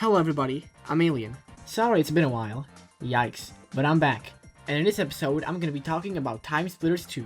Hello everybody, I'm Alien. Sorry it's been a while. Yikes. But I'm back. And in this episode, I'm gonna be talking about TimeSplitters 2.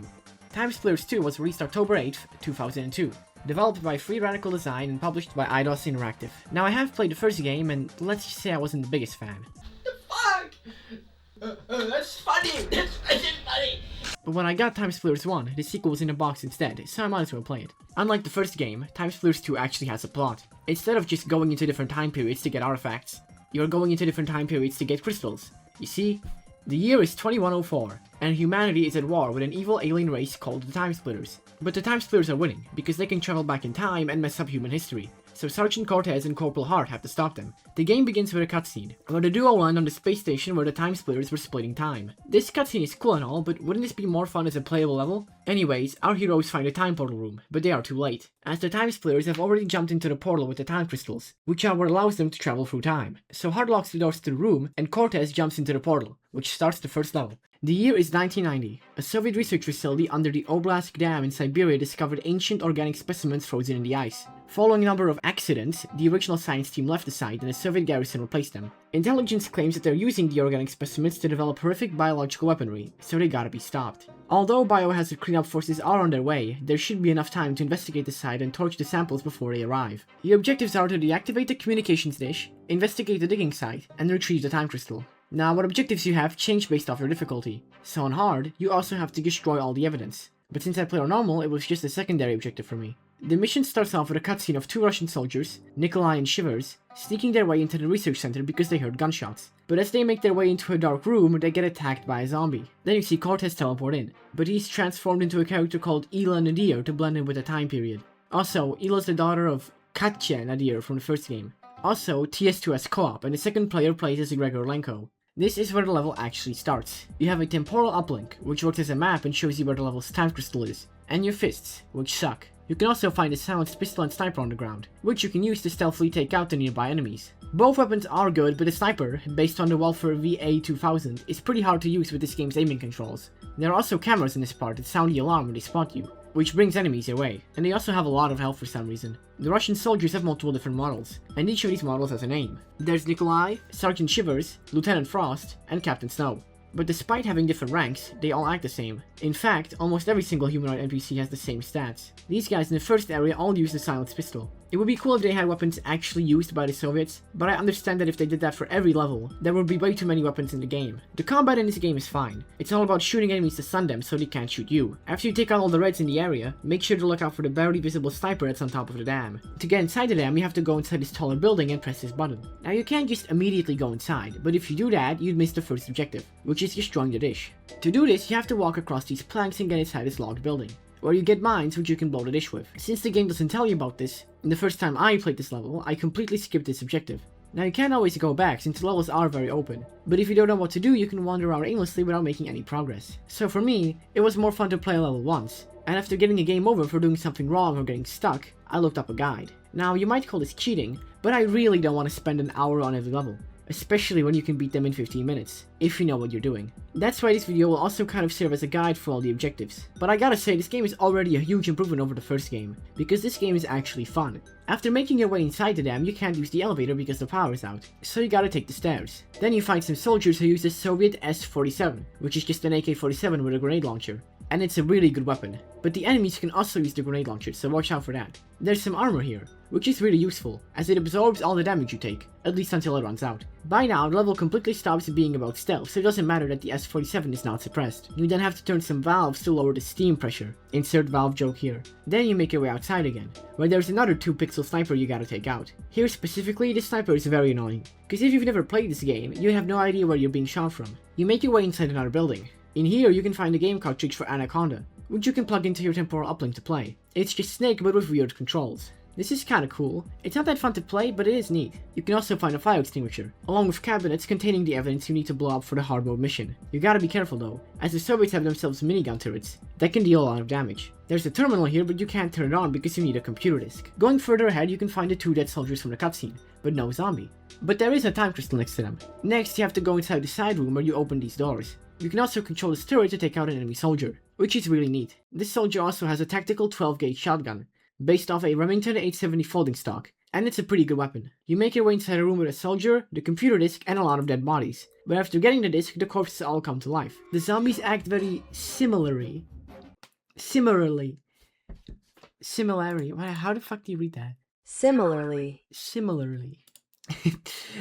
TimeSplitters 2 was released October 8th, 2002. Developed by Free Radical Design and published by IDOS Interactive. Now I have played the first game and let's just say I wasn't the biggest fan. The fuck? That's funny! That's funny! But when I got TimeSplitters 1, the sequel was in a box instead, so I might as well play it. Unlike the first game, TimeSplitters 2 actually has a plot. Instead of just going into different time periods to get artifacts, you're going into different time periods to get crystals. You see? The year is 2104, and humanity is at war with an evil alien race called the TimeSplitters. But the TimeSplitters are winning, because they can travel back in time and mess up human history. So Sergeant Cortez and Corporal Hart have to stop them. The game begins with a cutscene, where the duo land on the space station where the TimeSplitters were splitting time. This cutscene is cool and all, but wouldn't this be more fun as a playable level? Anyways, our heroes find a time portal room, but they are too late, as the TimeSplitters have already jumped into the portal with the time crystals, which are what allows them to travel through time. So Hart locks the doors to the room, and Cortez jumps into the portal, which starts the first level. The year is 1990. A Soviet research facility under the Oblast Dam in Siberia discovered ancient organic specimens frozen in the ice. Following a number of accidents, the original science team left the site and the Soviet garrison replaced them. Intelligence claims that they're using the organic specimens to develop horrific biological weaponry, so they gotta be stopped. Although biohazard cleanup forces are on their way, there should be enough time to investigate the site and torch the samples before they arrive. The objectives are to deactivate the communications dish, investigate the digging site, and retrieve the time crystal. Now, what objectives you have change based off your difficulty. So on hard, you also have to destroy all the evidence. But since I play on normal, it was just a secondary objective for me. The mission starts off with a cutscene of two Russian soldiers, Nikolai and Shivers, sneaking their way into the research center because they heard gunshots. But as they make their way into a dark room, they get attacked by a zombie. Then you see Cortez teleport in, but he's transformed into a character called Ela Nadir to blend in with the time period. Also, Ela's the daughter of Katya Nadir from the first game. Also, TS2 co-op, and the second player plays as Gregor Lenko. This is where the level actually starts. You have a temporal uplink, which works as a map and shows you where the level's time crystal is, and your fists, which suck. You can also find a silenced pistol and sniper on the ground, which you can use to stealthily take out the nearby enemies. Both weapons are good, but the sniper, based on the Walther VA2000, is pretty hard to use with this game's aiming controls. There are also cameras in this part that sound the alarm when they spot you, which brings enemies your way, and they also have a lot of health for some reason. The Russian soldiers have multiple different models, and each of these models has a name. There's Nikolai, Sergeant Shivers, Lieutenant Frost, and Captain Snow. But despite having different ranks, they all act the same. In fact, almost every single humanoid NPC has the same stats. These guys in the first area all use the silenced pistol. It would be cool if they had weapons actually used by the Soviets, but I understand that if they did that for every level, there would be way too many weapons in the game. The combat in this game is fine. It's all about shooting enemies to stun them so they can't shoot you. After you take out all the reds in the area, make sure to look out for the barely visible sniper that's on top of the dam. To get inside the dam, you have to go inside this taller building and press this button. Now you can't just immediately go inside, but if you do that, you'd miss the first objective, which is destroying the dish. To do this, you have to walk across these planks and get inside this locked building, where you get mines which you can blow the dish with. Since the game doesn't tell you about this, the first time I played this level, I completely skipped this objective. Now you can't always go back since the levels are very open, but if you don't know what to do, you can wander around aimlessly without making any progress. So for me, it was more fun to play a level once, and after getting a game over for doing something wrong or getting stuck, I looked up a guide. Now you might call this cheating, but I really don't want to spend an hour on every level. Especially when you can beat them in 15 minutes, if you know what you're doing. That's why this video will also kind of serve as a guide for all the objectives. But I gotta say, this game is already a huge improvement over the first game, because this game is actually fun. After making your way inside the dam, you can't use the elevator because the power is out, so you gotta take the stairs. Then you find some soldiers who use the Soviet S-47, which is just an AK-47 with a grenade launcher. And it's a really good weapon, but the enemies can also use the grenade launcher, so watch out for that. There's some armor here, which is really useful, as it absorbs all the damage you take, at least until it runs out. By now, the level completely stops being about stealth, so it doesn't matter that the S-47 is not suppressed. You then have to turn some valves to lower the steam pressure. Insert valve joke here. Then you make your way outside again, where there's another 2-pixel sniper you gotta take out. Here specifically, this sniper is very annoying, because if you've never played this game, you have no idea where you're being shot from. You make your way inside another building. In here, you can find a game cartridge for Anaconda, which you can plug into your temporal uplink to play. It's just Snake but with weird controls. This is kinda cool. It's not that fun to play, but it is neat. You can also find a fire extinguisher, along with cabinets containing the evidence you need to blow up for the hard mode mission. You gotta be careful though, as the Soviets have themselves minigun turrets that can deal a lot of damage. There's a terminal here, but you can't turn it on because you need a computer disk. Going further ahead, you can find the 2 dead soldiers from the cutscene, but no zombie. But there is a time crystal next to them. Next, you have to go inside the side room where you open these doors. You can also control this turret to take out an enemy soldier, which is really neat. This soldier also has a tactical 12-gauge shotgun, based off a Remington 870 folding stock, and it's a pretty good weapon. You make your way inside a room with a soldier, the computer disk, and a lot of dead bodies. But after getting the disk, the corpses all come to life. The zombies act very similarly. How the fuck do you read that? Similarly. Similarly.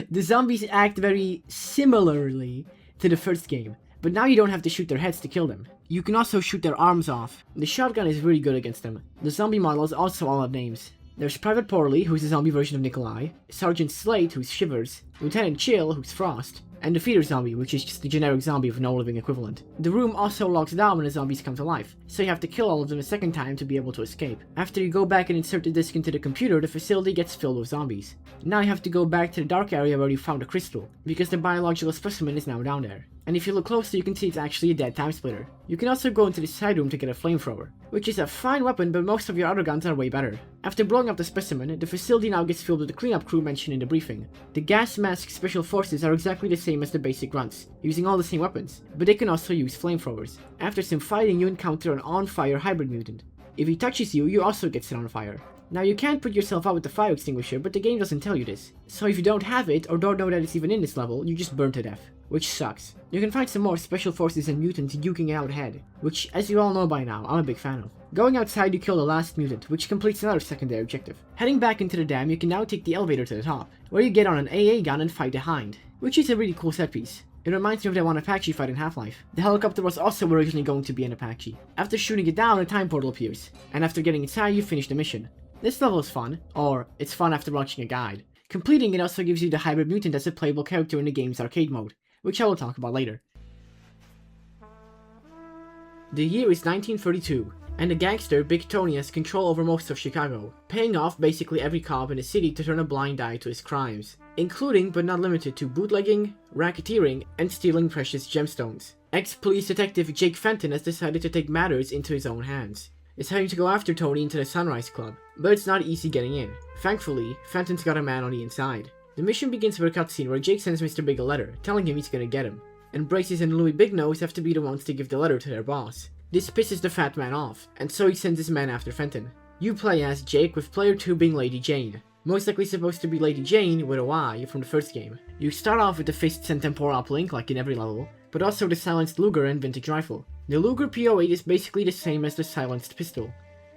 The zombies act very similarly to the first game, but now you don't have to shoot their heads to kill them. You can also shoot their arms off. The shotgun is really good against them. The zombie models also all have names. There's Private Porley, who's the zombie version of Nikolai, Sergeant Slate, who's Shivers, Lieutenant Chill, who's Frost, and the Feeder Zombie, which is just the generic zombie with no living equivalent. The room also locks down when the zombies come to life, so you have to kill all of them a second time to be able to escape. After you go back and insert the disc into the computer, the facility gets filled with zombies. Now you have to go back to the dark area where you found the crystal, because the biological specimen is now down there. And if you look closely, you can see it's actually a dead TimeSplitter. You can also go into the side room to get a flamethrower, which is a fine weapon, but most of your other guns are way better. After blowing up the specimen, the facility now gets filled with the cleanup crew mentioned in the briefing. The gas mask special forces are exactly the same as the basic grunts, using all the same weapons, but they can also use flamethrowers. After some fighting, you encounter an on-fire hybrid mutant. If he touches you, you also get set on fire. Now you can't put yourself out with the fire extinguisher, but the game doesn't tell you this. So if you don't have it, or don't know that it's even in this level, you just burn to death, which sucks. You can find some more special forces and mutants duking it out head, which, as you all know by now, I'm a big fan of. Going outside, you kill the last mutant, which completes another secondary objective. Heading back into the dam, you can now take the elevator to the top, where you get on an AA gun and fight the Hind, which is a really cool set piece. It reminds me of that one Apache fight in Half-Life. The helicopter was also originally going to be an Apache. After shooting it down, a time portal appears, and after getting inside, you finish the mission. This level is fun, or it's fun after watching a guide. Completing it also gives you the hybrid mutant as a playable character in the game's arcade mode, which I will talk about later. The year is 1932, and the gangster Big Tony has control over most of Chicago, paying off basically every cop in the city to turn a blind eye to his crimes, including but not limited to bootlegging, racketeering, and stealing precious gemstones. Ex-police detective Jake Fenton has decided to take matters into his own hands. It's having to go after Tony into the Sunrise Club, but it's not easy getting in. Thankfully, Fenton's got a man on the inside. The mission begins with a cutscene where Jake sends Mr. Big a letter, telling him he's gonna get him, and Braces and Louis Big Nose have to be the ones to give the letter to their boss. This pisses the fat man off, and so he sends his men after Fenton. You play as Jake, with player 2 being Lady Jane. Most likely supposed to be Lady Jane with a Y from the first game. You start off with the fists and temporal uplink like in every level, but also the silenced Luger and vintage rifle. The Luger P08 is basically the same as the silenced pistol,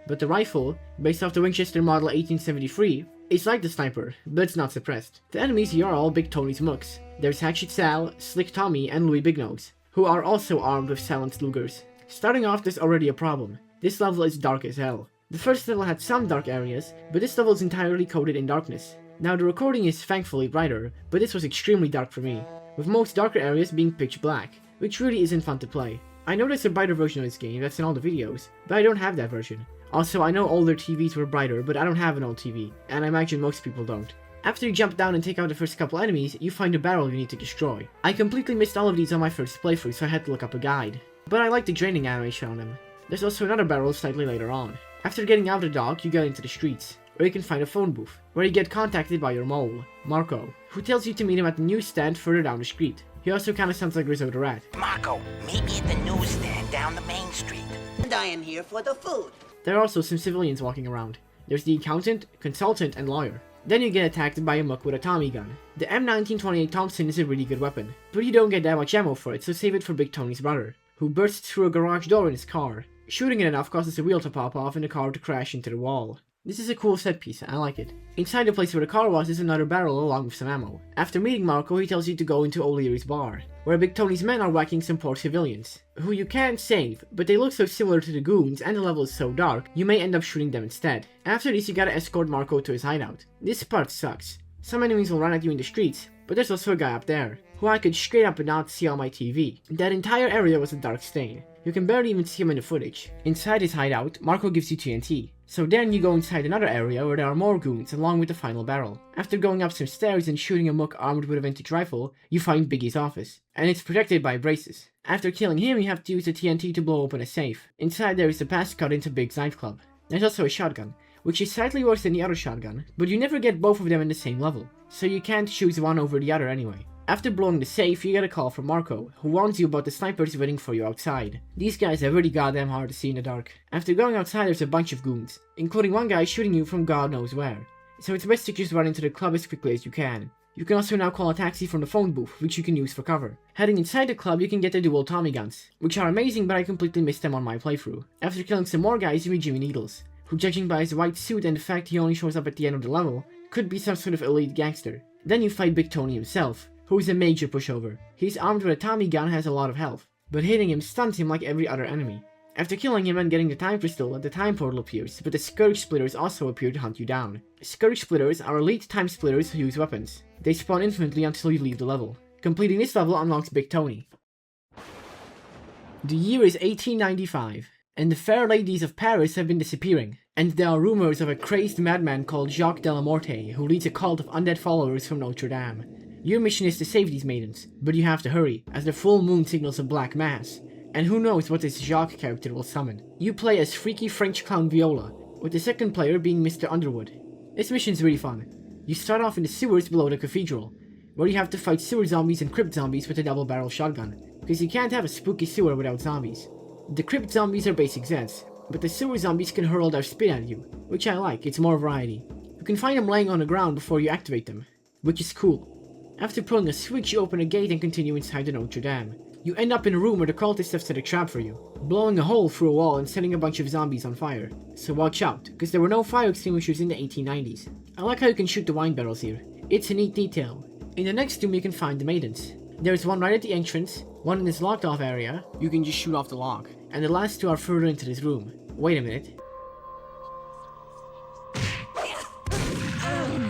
but the rifle, based off the Winchester Model 1873, is like the sniper, but it's not suppressed. The enemies here are all Big Tony's mooks. There's Hatchet Sal, Slick Tommy, and Louis Big Nose, who are also armed with silenced Lugers. Starting off, there's already a problem. This level is dark as hell. The first level had some dark areas, but this level is entirely coated in darkness. Now the recording is thankfully brighter, but this was extremely dark for me, with most darker areas being pitch black, which really isn't fun to play. I know there's a brighter version of this game that's in all the videos, but I don't have that version. Also, I know older TVs were brighter, but I don't have an old TV, and I imagine most people don't. After you jump down and take out the first couple enemies, you find a barrel you need to destroy. I completely missed all of these on my first playthrough, so I had to look up a guide. But I like the draining animation on them. There's also another barrel slightly later on. After getting out of the dock, you get into the streets, where you can find a phone booth, where you get contacted by your mole, Marco, who tells you to meet him at the newsstand further down the street. He also kinda sounds like Rizzo the Rat. Marco, meet me at the newsstand down the main street. And I am here for the food. There are also some civilians walking around. There's the accountant, consultant, and lawyer. Then you get attacked by a muck with a Tommy gun. The M1928 Thompson is a really good weapon, but you don't get that much ammo for it, so save it for Big Tony's brother, who bursts through a garage door in his car. Shooting it enough causes the wheel to pop off and the car to crash into the wall. This is a cool set piece, I like it. Inside the place where the car was is another barrel along with some ammo. After meeting Marco, he tells you to go into O'Leary's bar, where Big Tony's men are whacking some poor civilians, who you can save, but they look so similar to the goons and the level is so dark, you may end up shooting them instead. After this, you gotta escort Marco to his hideout. This part sucks. Some enemies will run at you in the streets, but there's also a guy up there, who I could straight up and not see on my TV. That entire area was a dark stain. You can barely even see him in the footage. Inside his hideout, Marco gives you TNT. So then you go inside another area where there are more goons along with the final barrel. After going up some stairs and shooting a muck armed with a vintage rifle, you find Biggie's office, and it's protected by braces. After killing him, you have to use the TNT to blow open a safe. Inside there is a passcode into Big's nightclub. There's also a shotgun, which is slightly worse than the other shotgun, but you never get both of them in the same level, so you can't choose one over the other anyway. After blowing the safe, you get a call from Marco, who warns you about the snipers waiting for you outside. These guys are really goddamn hard to see in the dark. After going outside, there's a bunch of goons, including one guy shooting you from god knows where. so it's best to just run into the club as quickly as you can. You can also now call a taxi from the phone booth, which you can use for cover. Heading inside the club, you can get the dual Tommy guns, which are amazing, but I completely missed them on my playthrough. After killing some more guys, you meet Jimmy Needles, who, judging by his white suit and the fact he only shows up at the end of the level, could be some sort of elite gangster. Then you fight Big Tony himself, who is a major pushover. He's armed with a Tommy gun and has a lot of health, but hitting him stuns him like every other enemy. After killing him and getting the time crystal, the time portal appears, but the Scourge Splitters also appear to hunt you down. Scourge Splitters are elite time splitters who use weapons. They spawn infinitely until you leave the level. Completing this level unlocks Big Tony. The year is 1895, and the fair ladies of Paris have been disappearing, and there are rumors of a crazed madman called Jacques Delamorte who leads a cult of undead followers from Notre Dame. Your mission is to save these maidens, but you have to hurry, as the full moon signals a black mass, and who knows what this Jacques character will summon. You play as freaky French clown Viola, with the second player being Mr. Underwood. This mission's really fun. You start off in the sewers below the cathedral, where you have to fight sewer zombies and crypt zombies with a double-barrel shotgun, because you can't have a spooky sewer without zombies. The crypt zombies are basic Zeds, but the sewer zombies can hurl their spit at you, which I like, it's more variety. You can find them laying on the ground before you activate them, which is cool. After pulling a switch, you open a gate and continue inside the Notre Dame. You end up in a room where the cultists have set a trap for you, blowing a hole through a wall and setting a bunch of zombies on fire. So watch out, because there were no fire extinguishers in the 1890s. I like how you can shoot the wine barrels here. It's a neat detail. In the next room you can find the maidens. There's one right at the entrance, one in this locked off area, you can just shoot off the lock, and the last two are further into this room. Wait a minute.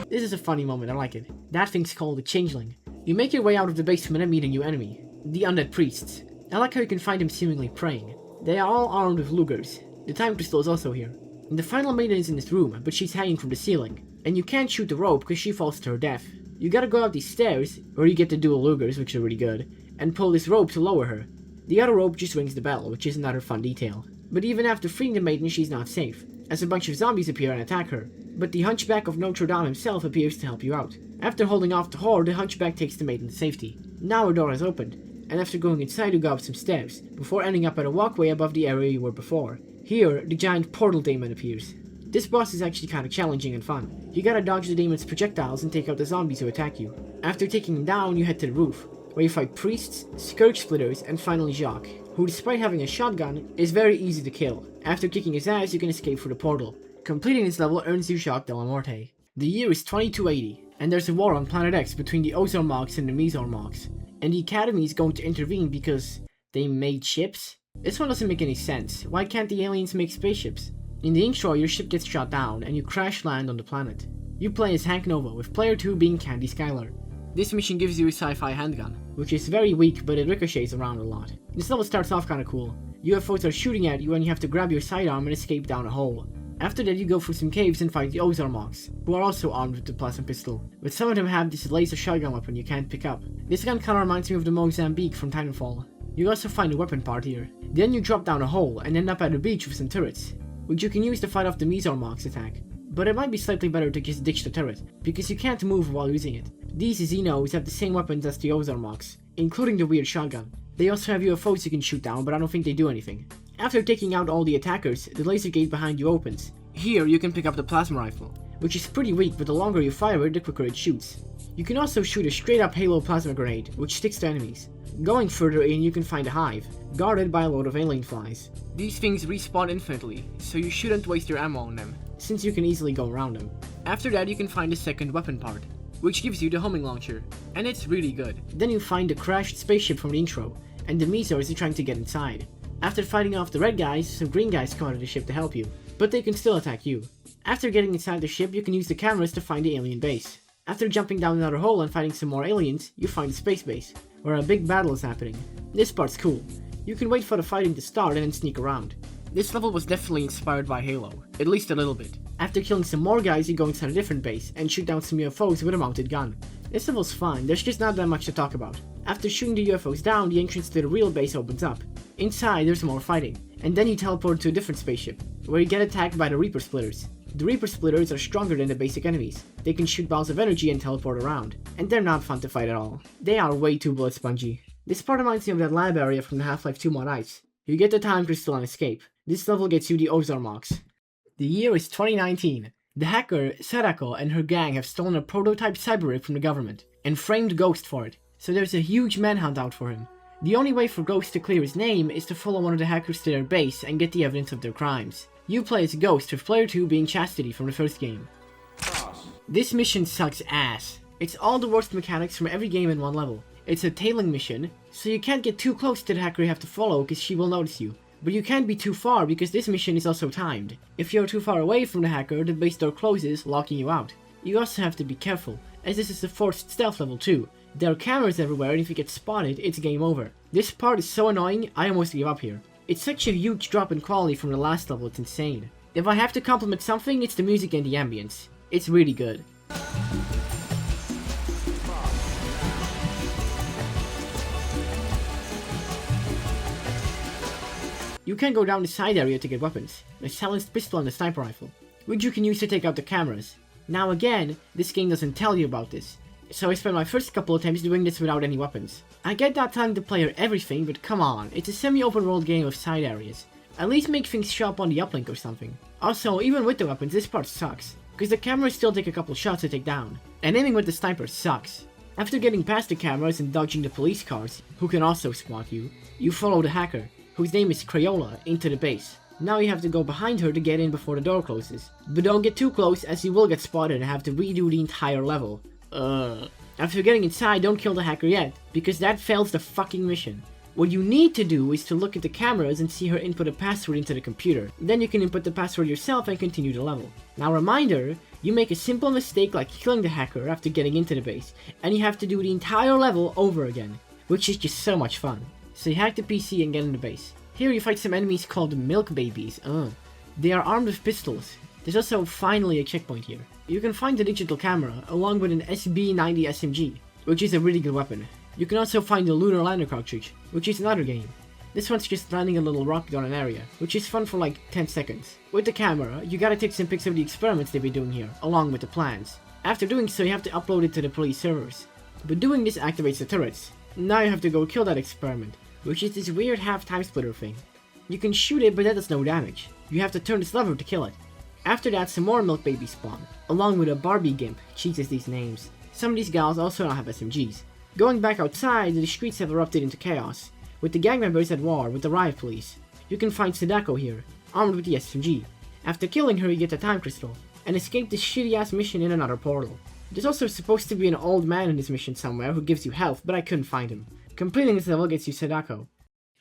This is a funny moment, I like it. That thing's called a changeling. You make your way out of the basement and meet a new enemy, the undead priests. I like how you can find them seemingly praying. They are all armed with lugers. The time crystal is also here. And the final maiden is in this room, but she's hanging from the ceiling, and you can't shoot the rope because she falls to her death. You gotta go up these stairs, where you get the dual lugers, which are really good, and pull this rope to lower her. The other rope just rings the bell, which is another fun detail. But even after freeing the maiden, she's not safe, as a bunch of zombies appear and attack her. But the Hunchback of Notre Dame himself appears to help you out. After holding off the horde, the Hunchback takes the maiden to safety. Now a door has opened, and after going inside you go up some steps, before ending up at a walkway above the area you were before. Here, the giant portal demon appears. This boss is actually kinda challenging and fun. You gotta dodge the demon's projectiles and take out the zombies who attack you. After taking him down, you head to the roof, where you fight priests, Scourge Splitters, and finally Jacques, who despite having a shotgun, is very easy to kill. After kicking his ass, you can escape through the portal. Completing this level earns you Jacques Delamorte. The year is 2280, and there's a war on Planet X between the Ozarmogs and the Mesormogs, and the Academy is going to intervene because they made ships? This one doesn't make any sense. Why can't the aliens make spaceships? In the intro, your ship gets shot down and you crash land on the planet. You play as Hank Nova, with player 2 being Candy Skylar. This mission gives you a sci-fi handgun, which is very weak but it ricochets around a lot. This level starts off kinda cool. UFOs are shooting at you and you have to grab your sidearm and escape down a hole. After that you go through some caves and fight the Ozarmogs, who are also armed with the plasma pistol, but some of them have this laser shotgun weapon you can't pick up. This gun kinda reminds me of the Mozambique from Titanfall. You also find a weapon part here. Then you drop down a hole and end up at a beach with some turrets, which you can use to fight off the Mesormogs attack. But it might be slightly better to just ditch the turret, because you can't move while using it. These Xenos have the same weapons as the Ozarmogs, including the weird shotgun. They also have UFOs you can shoot down, but I don't think they do anything. After taking out all the attackers, the laser gate behind you opens. Here you can pick up the plasma rifle, which is pretty weak, but the longer you fire it, the quicker it shoots. You can also shoot a straight up Halo plasma grenade, which sticks to enemies. Going further in you can find a hive, guarded by a load of alien flies. These things respawn infinitely, so you shouldn't waste your ammo on them, since you can easily go around them. After that you can find a second weapon part, which gives you the homing launcher, and it's really good. Then you find the crashed spaceship from the intro, and the Mesos are trying to get inside. After fighting off the red guys, some green guys come out of the ship to help you, but they can still attack you. After getting inside the ship, you can use the cameras to find the alien base. After jumping down another hole and fighting some more aliens, you find the space base, where a big battle is happening. This part's cool. You can wait for the fighting to start and then sneak around. This level was definitely inspired by Halo, at least a little bit. After killing some more guys, you go inside a different base and shoot down some UFOs with a mounted gun. This level's fine, there's just not that much to talk about. After shooting the UFOs down, the entrance to the real base opens up. Inside, there's more fighting, and then you teleport to a different spaceship, where you get attacked by the Reaper Splitters. The Reaper Splitters are stronger than the basic enemies. They can shoot balls of energy and teleport around, and they're not fun to fight at all. They are way too bullet spongy. This part reminds me of that lab area from the Half-Life 2 mod Ice. You get the time crystal and escape. This level gets you the Ozarmogs. The year is 2019. The hacker, Sadako, and her gang have stolen a prototype cyber from the government, and framed Ghost for it, so there's a huge manhunt out for him. The only way for Ghost to clear his name is to follow one of the hackers to their base and get the evidence of their crimes. You play as Ghost, with player 2 being Chastity from the first game. This mission sucks ass. It's all the worst mechanics from every game in one level. It's a tailing mission, so you can't get too close to the hacker you have to follow because she will notice you. But you can't be too far because this mission is also timed. If you're too far away from the hacker, the base door closes, locking you out. You also have to be careful, as this is a forced stealth level too. There are cameras everywhere, and if you get spotted, it's game over. This part is so annoying, I almost give up here. It's such a huge drop in quality from the last level, it's insane. If I have to compliment something, it's the music and the ambience. It's really good. You can go down the side area to get weapons, a silenced pistol and a sniper rifle, which you can use to take out the cameras. Now again, this game doesn't tell you about this, so I spent my first couple attempts doing this without any weapons. I get not telling the player everything, but come on, it's a semi-open world game of side areas. At least make things show up on the uplink or something. Also, even with the weapons, this part sucks, because the cameras still take a couple shots to take down, and aiming with the sniper sucks. After getting past the cameras and dodging the police cars, who can also spot you, you follow the hacker, whose name is Crayola, into the base. Now you have to go behind her to get in before the door closes. But don't get too close, as you will get spotted and have to redo the entire level. After getting inside, don't kill the hacker yet, because that fails the fucking mission. What you need to do is to look at the cameras and see her input a password into the computer. Then you can input the password yourself and continue the level. Now reminder, you make a simple mistake like killing the hacker after getting into the base, and you have to do the entire level over again, which is just so much fun. So you hack the PC and get in the base. Here you fight some enemies called Milk Babies. They are armed with pistols. There's also finally a checkpoint here. You can find the digital camera along with an SB-90 SMG, which is a really good weapon. You can also find the Lunar Lander cartridge, which is another game. This one's just landing a little rocket on an area, which is fun for like 10 seconds. With the camera, you gotta take some pics of the experiments they've been doing here, along with the plans. After doing so, you have to upload it to the police servers. But doing this activates the turrets. Now you have to go kill that experiment, which is this weird half time-splitter thing. You can shoot it, but that does no damage. You have to turn this lever to kill it. After that, some more milk babies spawn, along with a Barbie Gimp. Jesus, these names. Some of these gals also now have SMGs. Going back outside, the streets have erupted into chaos, with the gang members at war with the riot police. You can find Sadako here, armed with the SMG. After killing her, you get a time crystal, and escape this shitty-ass mission in another portal. There's also supposed to be an old man in this mission somewhere who gives you health, but I couldn't find him. Completing this level gets you Sadako.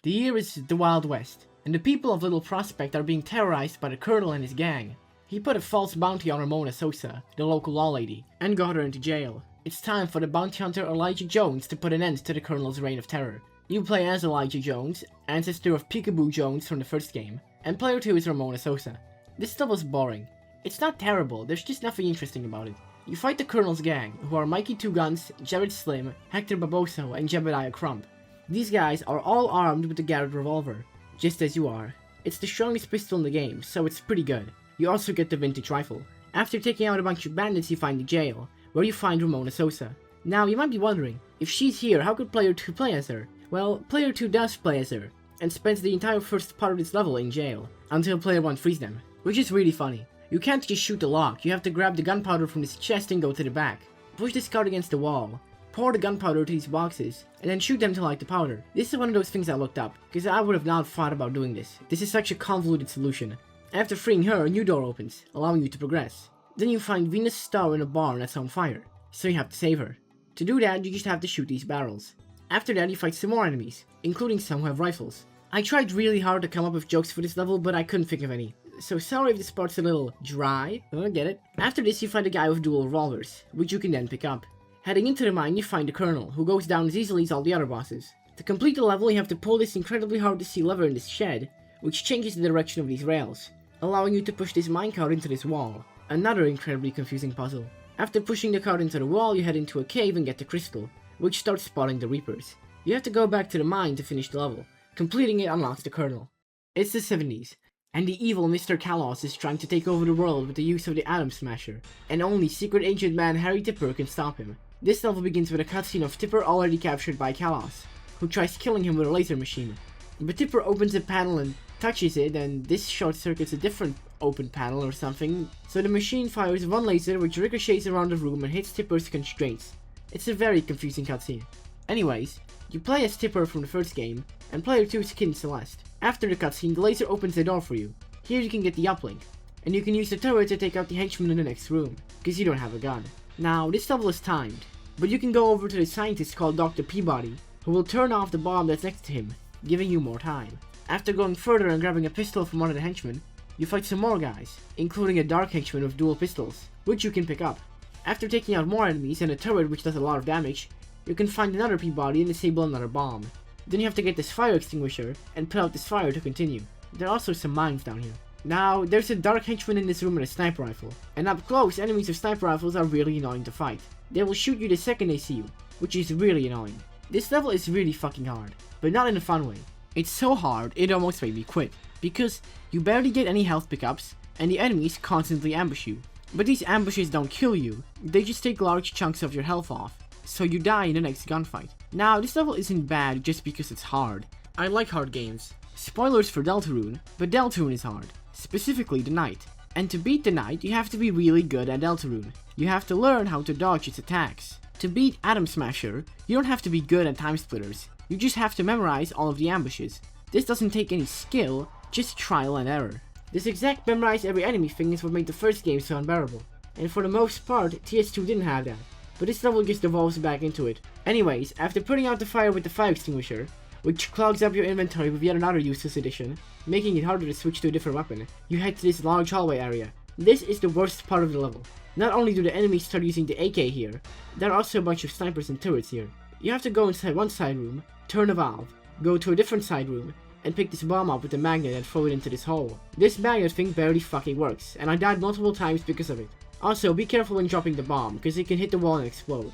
The year is the Wild West, and the people of Little Prospect are being terrorized by the Colonel and his gang. He put a false bounty on Ramona Sosa, the local law lady, and got her into jail. It's time for the bounty hunter Elijah Jones to put an end to the Colonel's reign of terror. You play as Elijah Jones, ancestor of Peekaboo Jones from the first game, and player 2 is Ramona Sosa. This level's boring. It's not terrible, there's just nothing interesting about it. You fight the Colonel's gang, who are Mikey Two Guns, Jared Slim, Hector Barboso, and Jebediah Crump. These guys are all armed with the Garrett revolver, just as you are. It's the strongest pistol in the game, so it's pretty good. You also get the vintage rifle. After taking out a bunch of bandits, you find the jail, where you find Ramona Sosa. Now, you might be wondering, if she's here, how could player 2 play as her? Well, player 2 does play as her, and spends the entire first part of this level in jail, until player 1 frees them, which is really funny. You can't just shoot the lock, you have to grab the gunpowder from this chest and go to the back. Push this card against the wall, pour the gunpowder to these boxes, and then shoot them to light the powder. This is one of those things I looked up, because I would have not thought about doing this. This is such a convoluted solution. After freeing her, a new door opens, allowing you to progress. Then you find Venus' star in a barn that's on fire, so you have to save her. To do that, you just have to shoot these barrels. After that, you fight some more enemies, including some who have rifles. I tried really hard to come up with jokes for this level, but I couldn't think of any. So sorry if this part's a little dry, I get it. After this, you find a guy with dual revolvers, which you can then pick up. Heading into the mine, you find the Colonel, who goes down as easily as all the other bosses. To complete the level, you have to pull this incredibly hard to see lever in this shed, which changes the direction of these rails, allowing you to push this minecart into this wall. Another incredibly confusing puzzle. After pushing the cart into the wall, you head into a cave and get the crystal, which starts spotting the Reapers. You have to go back to the mine to finish the level. Completing it unlocks the Colonel. It's the 70s, and the evil Mr. Kalos is trying to take over the world with the use of the Atom Smasher, and only Secret Agent Man Harry Tipper can stop him. This level begins with a cutscene of Tipper already captured by Kalos, who tries killing him with a laser machine. But Tipper opens a panel and touches it, then this short circuits a different open panel or something, so the machine fires one laser which ricochets around the room and hits Tipper's constraints. It's a very confusing cutscene. Anyways, you play as Tipper from the first game, and player 2 is Kin Celeste. After the cutscene, the laser opens the door for you. Here you can get the uplink, and you can use the turret to take out the henchman in the next room, because you don't have a gun. Now, this level is timed, but you can go over to the scientist called Dr. Peabody, who will turn off the bomb that's next to him, giving you more time. After going further and grabbing a pistol from one of the henchmen, you fight some more guys, including a dark henchman with dual pistols, which you can pick up. After taking out more enemies and a turret which does a lot of damage, you can find another Peabody and disable another bomb. Then you have to get this fire extinguisher and put out this fire to continue. There are also some mines down here. Now, there's a dark henchman in this room with a sniper rifle, and up close enemies with sniper rifles are really annoying to fight. They will shoot you the second they see you, which is really annoying. This level is really fucking hard, but not in a fun way. It's so hard it almost made me quit, because you barely get any health pickups, and the enemies constantly ambush you. But these ambushes don't kill you, they just take large chunks of your health off, so you die in the next gunfight. Now, this level isn't bad just because it's hard. I like hard games. Spoilers for Deltarune, but Deltarune is hard, specifically the Knight. And to beat the Knight, you have to be really good at Deltarune. You have to learn how to dodge its attacks. To beat Atom Smasher, you don't have to be good at TimeSplitters. You just have to memorize all of the ambushes. This doesn't take any skill, just trial and error. This exact memorize every enemy thing is what made the first game so unbearable. And for the most part, TS2 didn't have that. But this level just evolves back into it. Anyways, after putting out the fire with the fire extinguisher, which clogs up your inventory with yet another useless addition, making it harder to switch to a different weapon, you head to this large hallway area. This is the worst part of the level. Not only do the enemies start using the AK here, there are also a bunch of snipers and turrets here. You have to go inside one side room, turn a valve, go to a different side room, and pick this bomb up with a magnet and throw it into this hole. This magnet thing barely fucking works, and I died multiple times because of it. Also, be careful when dropping the bomb, because it can hit the wall and explode.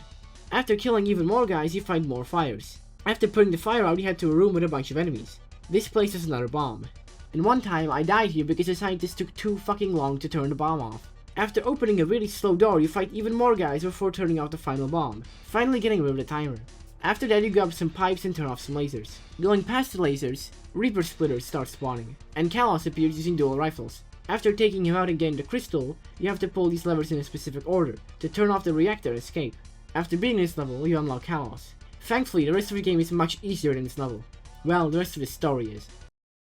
After killing even more guys, you find more fires. After putting the fire out, you head to a room with a bunch of enemies. This place has another bomb. And one time, I died here because the scientist took too fucking long to turn the bomb off. After opening a really slow door, you fight even more guys before turning off the final bomb, finally getting rid of the timer. After that, you grab some pipes and turn off some lasers. Going past the lasers, Reaper Splitters start spawning, and Kalos appears using dual rifles. After taking him out and getting the crystal, you have to pull these levers in a specific order to turn off the reactor and escape. After beating this level, you unlock Kalos. Thankfully, the rest of the game is much easier than this level. Well, the rest of the story is.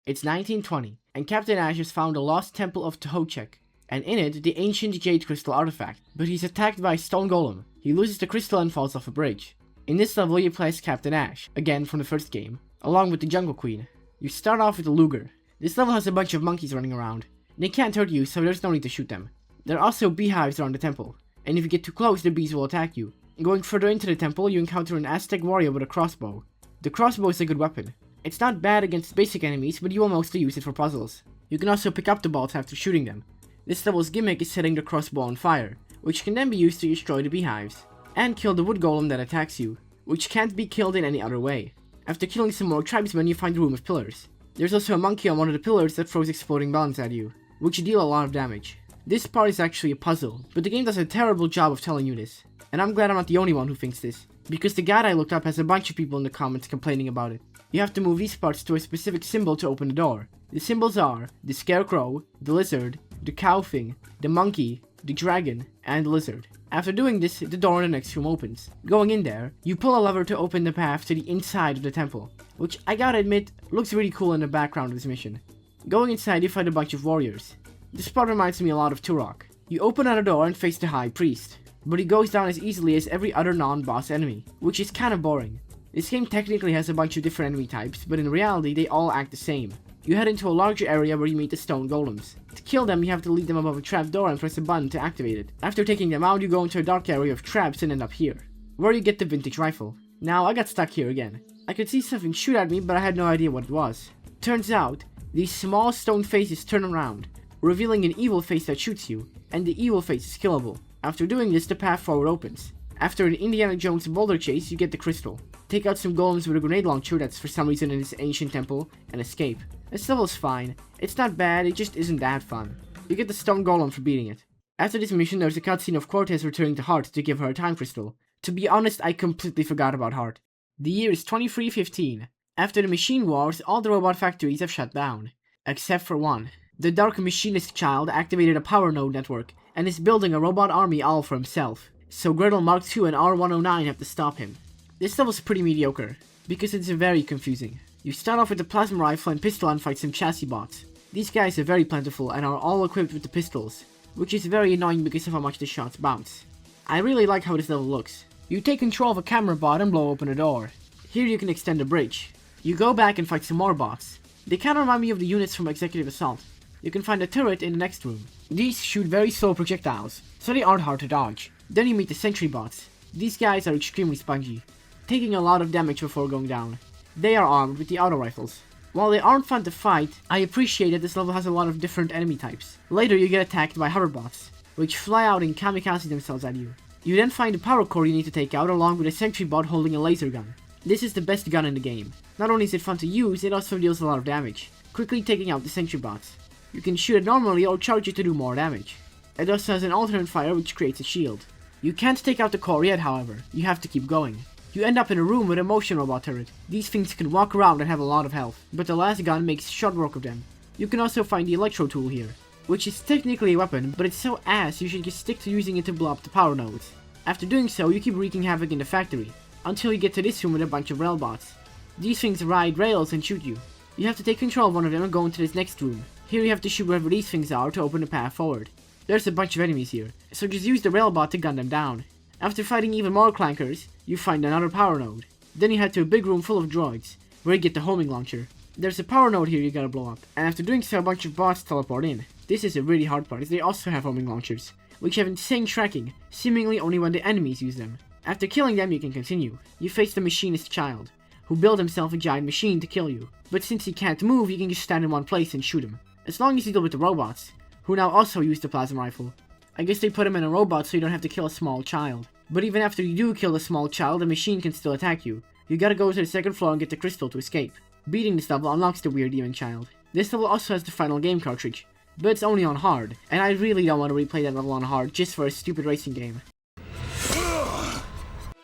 It's 1920, and Captain Ash has found the lost temple of Tohochek, and in it, the ancient jade crystal artifact, but he's attacked by a stone golem. He loses the crystal and falls off a bridge. In this level, you play as Captain Ash, again from the first game, along with the Jungle Queen. You start off with a Luger. This level has a bunch of monkeys running around. They can't hurt you, so there's no need to shoot them. There are also beehives around the temple, and if you get too close, the bees will attack you. Going further into the temple, you encounter an Aztec warrior with a crossbow. The crossbow is a good weapon. It's not bad against basic enemies, but you will mostly use it for puzzles. You can also pick up the bolts after shooting them. This level's gimmick is setting the crossbow on fire, which can then be used to destroy the beehives, and kill the wood golem that attacks you, which can't be killed in any other way. After killing some more tribesmen, you find a room of pillars. There's also a monkey on one of the pillars that throws exploding bombs at you, which deal a lot of damage. This part is actually a puzzle, but the game does a terrible job of telling you this. And I'm glad I'm not the only one who thinks this, because the guide I looked up has a bunch of people in the comments complaining about it. You have to move these parts to a specific symbol to open the door. The symbols are the scarecrow, the lizard, the cow thing, the monkey, the dragon, and the lizard. After doing this, the door in the next room opens. Going in there, you pull a lever to open the path to the inside of the temple, which I gotta admit, looks really cool in the background of this mission. Going inside, you find a bunch of warriors. This part reminds me a lot of Turok. You open another door and face the High Priest, but he goes down as easily as every other non-boss enemy, which is kinda boring. This game technically has a bunch of different enemy types, but in reality they all act the same. You head into a larger area where you meet the stone golems. To kill them, you have to lead them above a trapdoor and press a button to activate it. After taking them out, you go into a dark area of traps and end up here, where you get the vintage rifle. Now, I got stuck here again. I could see something shoot at me, but I had no idea what it was. Turns out, these small stone faces turn around, revealing an evil face that shoots you, and the evil face is killable. After doing this, the path forward opens. After an Indiana Jones boulder chase, you get the crystal. Take out some golems with a grenade launcher that's for some reason in this ancient temple, and escape. This level's fine. It's not bad, it just isn't that fun. You get the stone golem for beating it. After this mission, there's a cutscene of Cortez returning to Heart to give her a time crystal. To be honest, I completely forgot about Heart. The year is 2315. After the machine wars, all the robot factories have shut down. Except for one. The Dark Machinist child activated a power node network and is building a robot army all for himself, so Gretel Mark II and R109 have to stop him. This level's pretty mediocre, because it's very confusing. You start off with the plasma rifle and pistol and fight some chassis bots. These guys are very plentiful and are all equipped with the pistols, which is very annoying because of how much the shots bounce. I really like how this level looks. You take control of a camera bot and blow open a door. Here you can extend a bridge. You go back and fight some more bots. They kinda remind me of the units from Executive Assault. You can find a turret in the next room. These shoot very slow projectiles, so they aren't hard to dodge. Then you meet the sentry bots. These guys are extremely spongy, taking a lot of damage before going down. They are armed with the auto rifles. While they aren't fun to fight, I appreciate that this level has a lot of different enemy types. Later you get attacked by hover bots, which fly out and kamikaze themselves at you. You then find a power core you need to take out along with a sentry bot holding a laser gun. This is the best gun in the game. Not only is it fun to use, it also deals a lot of damage, quickly taking out the sentry bots. You can shoot it normally or charge it to do more damage. It also has an alternate fire which creates a shield. You can't take out the core yet, however, you have to keep going. You end up in a room with a motion robot turret. These things can walk around and have a lot of health, but the last gun makes short work of them. You can also find the electro tool here, which is technically a weapon, but it's so ass you should just stick to using it to blow up the power nodes. After doing so, you keep wreaking havoc in the factory, until you get to this room with a bunch of railbots. These things ride rails and shoot you. You have to take control of one of them and go into this next room. Here you have to shoot wherever these things are to open a path forward. There's a bunch of enemies here, so just use the railbot to gun them down. After fighting even more clankers, you find another power node. Then you head to a big room full of droids, where you get the homing launcher. There's a power node here you gotta blow up, and after doing so a bunch of bots teleport in. This is a really hard part, as they also have homing launchers, which have insane tracking, seemingly only when the enemies use them. After killing them you can continue. You face the machinist child, who built himself a giant machine to kill you. But since he can't move, you can just stand in one place and shoot him. As long as you deal with the robots, who now also use the plasma rifle. I guess they put him in a robot so you don't have to kill a small child. But even after you do kill the small child, the machine can still attack you. You gotta go to the second floor and get the crystal to escape. Beating this level unlocks the weird demon child. This level also has the final game cartridge, but it's only on hard, and I really don't want to replay that level on hard just for a stupid racing game.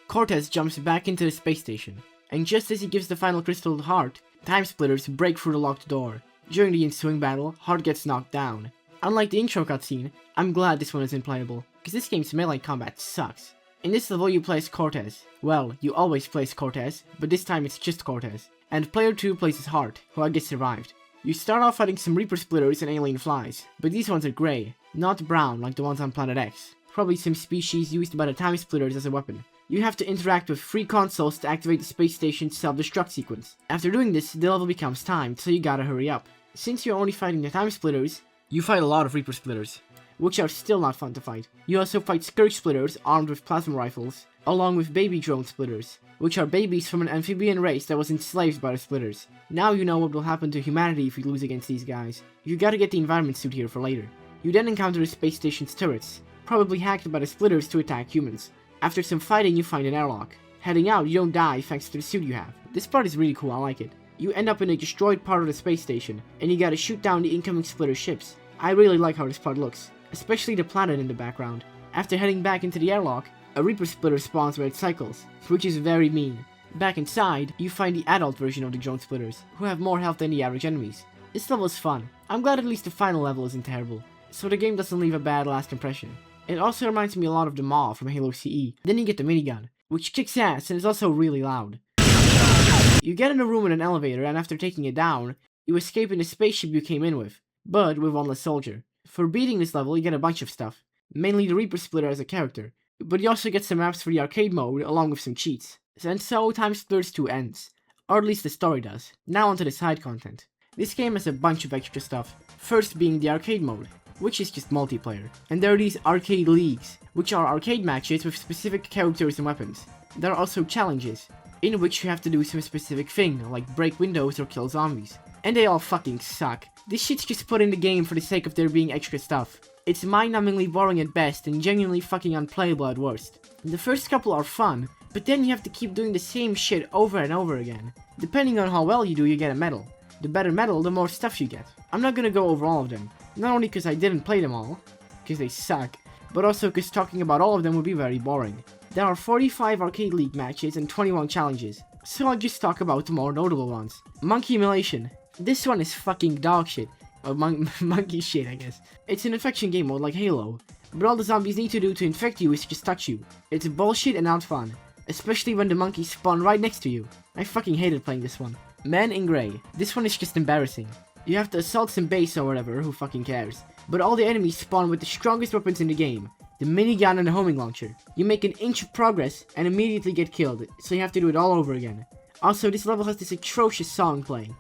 Cortez jumps back into the space station, and just as he gives the final crystal to Hart, TimeSplitters break through the locked door. During the ensuing battle, Hart gets knocked down. Unlike the intro cutscene, I'm glad this one isn't playable, because this game's melee combat sucks. In this level you play as Cortez. Well, you always play as Cortez, but this time it's just Cortez. And player 2 plays as Hart, who I guess survived. You start off fighting some Reaper Splitters and alien flies, but these ones are grey, not brown like the ones on Planet X. Probably some species used by the TimeSplitters as a weapon. You have to interact with 3 consoles to activate the space station's self-destruct sequence. After doing this, the level becomes timed, so you gotta hurry up. Since you're only fighting the TimeSplitters, you fight a lot of Reaper Splitters, which are still not fun to fight. You also fight Scourge Splitters armed with plasma rifles, along with Baby Drone Splitters, which are babies from an amphibian race that was enslaved by the Splitters. Now you know what will happen to humanity if you lose against these guys. You gotta get the environment suit here for later. You then encounter the space station's turrets, probably hacked by the Splitters to attack humans. After some fighting you find an airlock. Heading out, you don't die thanks to the suit you have. This part is really cool, I like it. You end up in a destroyed part of the space station, and you gotta shoot down the incoming Splitter ships. I really like how this part looks, especially the planet in the background. After heading back into the airlock, a Reaper Splitter spawns where it cycles, which is very mean. Back inside, you find the adult version of the Drone Splitters, who have more health than the average enemies. This level is fun. I'm glad at least the final level isn't terrible, so the game doesn't leave a bad last impression. It also reminds me a lot of the Maw from Halo CE. Then you get the minigun, which kicks ass and is also really loud. You get in a room in an elevator, and after taking it down, you escape in the spaceship you came in with, but with one less soldier. For beating this level, you get a bunch of stuff, mainly the Reaper Splitter as a character, but you also get some maps for the arcade mode along with some cheats. And so TimeSplitters 2 ends, or at least the story does. Now onto the side content. This game has a bunch of extra stuff, first being the arcade mode, which is just multiplayer. And there are these arcade leagues, which are arcade matches with specific characters and weapons. There are also challenges, in which you have to do some specific thing, like break windows or kill zombies. And they all fucking suck. This shit's just put in the game for the sake of there being extra stuff. It's mind-numbingly boring at best and genuinely fucking unplayable at worst. The first couple are fun, but then you have to keep doing the same shit over and over again. Depending on how well you do, you get a medal. The better medal, the more stuff you get. I'm not gonna go over all of them, not only because I didn't play them all, because they suck, but also because talking about all of them would be very boring. There are 45 arcade league matches and 21 challenges, so I'll just talk about the more notable ones. Monkey Emulation. This one is fucking dog shit. Or monkey shit, I guess. It's an infection game mode like Halo, but all the zombies need to do to infect you is just touch you. It's bullshit and not fun. Especially when the monkeys spawn right next to you. I fucking hated playing this one. Man in Grey. This one is just embarrassing. You have to assault some base or whatever, who fucking cares. But all the enemies spawn with the strongest weapons in the game. The minigun and the homing launcher. You make an inch of progress and immediately get killed, so you have to do it all over again. Also, this level has this atrocious song playing.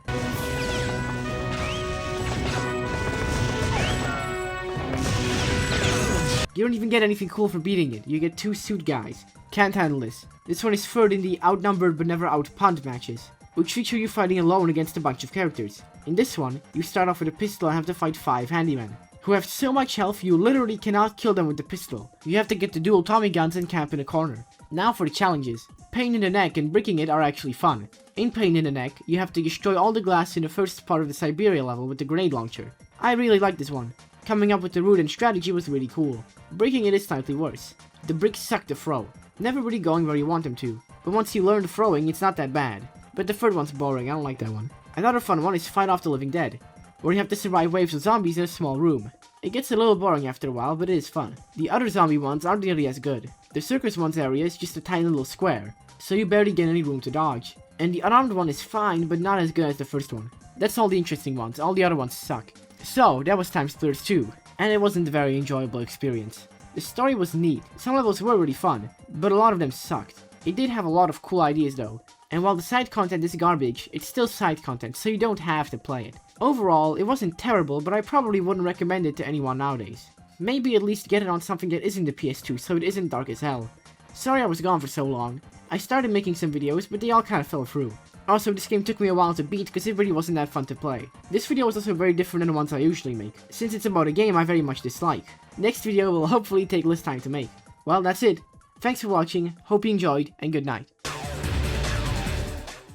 You don't even get anything cool for beating it, you get 2 suit guys. Can't handle this. This one is third in the outnumbered but never outpunned matches, which feature you fighting alone against a bunch of characters. In this one, you start off with a pistol and have to fight 5 handymen, who have so much health you literally cannot kill them with the pistol. You have to get the dual Tommy guns and camp in a corner. Now for the challenges. Pain in the neck and bricking it are actually fun. In Pain in the Neck, you have to destroy all the glass in the first part of the Siberia level with the grenade launcher. I really like this one. Coming up with the route and strategy was really cool. Breaking it is slightly worse. The bricks suck to throw, never really going where you want them to, but once you learn the throwing it's not that bad. But the third one's boring, I don't like that one. Another fun one is Fight Off the Living Dead, where you have to survive waves of zombies in a small room. It gets a little boring after a while, but it is fun. The other zombie ones aren't nearly as good. The circus one's area is just a tiny little square, so you barely get any room to dodge. And the unarmed one is fine, but not as good as the first one. That's all the interesting ones, all the other ones suck. So, that was TimeSplitters 2, and it wasn't a very enjoyable experience. The story was neat, some levels were really fun, but a lot of them sucked. It did have a lot of cool ideas though, and while the side content is garbage, it's still side content, so you don't have to play it. Overall, it wasn't terrible, but I probably wouldn't recommend it to anyone nowadays. Maybe at least get it on something that isn't the PS2, so it isn't dark as hell. Sorry I was gone for so long. I started making some videos, but they all kind of fell through. Also, this game took me a while to beat because it really wasn't that fun to play. This video was also very different than the ones I usually make, since it's about a game I very much dislike. Next video will hopefully take less time to make. Well, that's it. Thanks for watching, hope you enjoyed, and good night.